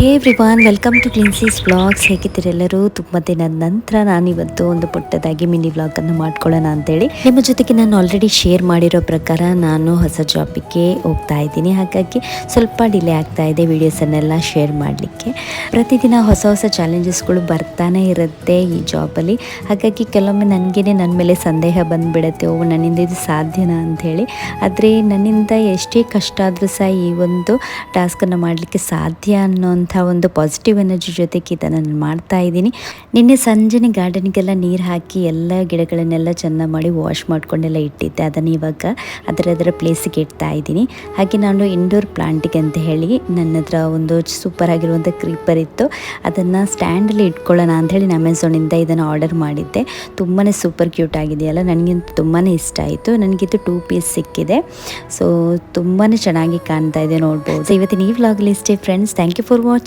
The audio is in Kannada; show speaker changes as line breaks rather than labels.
Hey everyone, welcome to Clinsy's vlogs. ಹೇಗಿದ್ದೀರೆಲ್ಲರೂ? ತುಂಬ ದಿನದ ನಂತರ ನಾನಿವತ್ತು ಒಂದು ಪುಟ್ಟದಾಗಿ ಮಿನಿ ವ್ಲಾಗನ್ನು ಮಾಡ್ಕೊಳ್ಳೋಣ ಅಂತೇಳಿ ನಿಮ್ಮ ಜೊತೆಗೆ ನಾನು ಆಲ್ರೆಡಿ ಶೇರ್ ಮಾಡಿರೋ ಪ್ರಕಾರ ನಾನು ಹೊಸ ಜಾಬಿಗೆ ಹೋಗ್ತಾ ಇದ್ದೀನಿ. ಹಾಗಾಗಿ ಸ್ವಲ್ಪ ಡಿಲೇ ಆಗ್ತಾ ಇದೆ ವೀಡಿಯೋಸನ್ನೆಲ್ಲ ಶೇರ್ ಮಾಡಲಿಕ್ಕೆ. ಪ್ರತಿದಿನ ಹೊಸ ಹೊಸ ಚಾಲೆಂಜಸ್ಗಳು ಬರ್ತಾನೆ ಇರುತ್ತೆ ಈ ಜಾಬಲ್ಲಿ. ಹಾಗಾಗಿ ಕೆಲವೊಮ್ಮೆ ನನಗೇ ನನ್ನ ಮೇಲೆ ಸಂದೇಹ ಬಂದುಬಿಡುತ್ತೆ, ನನ್ನಿಂದ ಇದು ಸಾಧ್ಯನಾ ಅಂಥೇಳಿ. ಆದರೆ ನನ್ನಿಂದ ಎಷ್ಟೇ ಕಷ್ಟ ಆದರೂ ಸಹ ಈ ಒಂದು ಟಾಸ್ಕನ್ನು ಮಾಡಲಿಕ್ಕೆ ಸಾಧ್ಯ ಅನ್ನೋಂಥ ಒಂದು ಪಾಸಿಟಿವ್ ಎನರ್ಜಿ ಜೊತೆಗೆ ಇದನ್ನು ನಾನು ಮಾಡ್ತಾ ಇದ್ದೀನಿ. ನಿನ್ನೆ ಸಂಜೆನೆ ಗಾರ್ಡನಿಗೆಲ್ಲ ನೀರು ಹಾಕಿ ಎಲ್ಲ ಗಿಡಗಳನ್ನೆಲ್ಲ ಚೆನ್ನಾಗಿ ಮಾಡಿ ವಾಶ್ ಮಾಡ್ಕೊಂಡೆಲ್ಲ ಇಟ್ಟಿದ್ದೆ. ಅದನ್ನು ಇವಾಗ ಅದರ ಪ್ಲೇಸಿಗೆ ಇಡ್ತಾ ಇದ್ದೀನಿ. ಹಾಗೆ ನಾನು ಇಂಡೋರ್ ಪ್ಲಾಂಟಿಗೆ ಅಂತ ಹೇಳಿ ನನ್ನ ಹತ್ರ ಒಂದು ಸೂಪರ್ ಆಗಿರುವಂಥ ಕ್ರೀಪರ್ ಇತ್ತು. ಅದನ್ನು ಸ್ಟ್ಯಾಂಡಲ್ಲಿ ಇಟ್ಕೊಳ್ಳೋಣ ಅಂಥೇಳಿ ನಾನು ಅಮೆಝಾನಿಂದ ಇದನ್ನು ಆರ್ಡರ್ ಮಾಡಿದ್ದೆ. ತುಂಬಾ ಸೂಪರ್ ಕ್ಯೂಟ್ ಆಗಿದೆಯಲ್ಲ, ನನಗಂತೂ ತುಂಬಾ ಇಷ್ಟ ಆಯಿತು. ನನಗಿದು 2 ಪೀಸ್ ಸಿಕ್ಕಿದೆ. ಸೊ ತುಂಬಾ ಚೆನ್ನಾಗಿ ಕಾಣ್ತಾ ಇದೆ, ನೋಡ್ಬೋದು. ಸೊ ಇವತ್ತಿನ ಈ ವ್ಲಾಗಲ್ಲಿ ಇಷ್ಟೇ friends. Thank you for watching.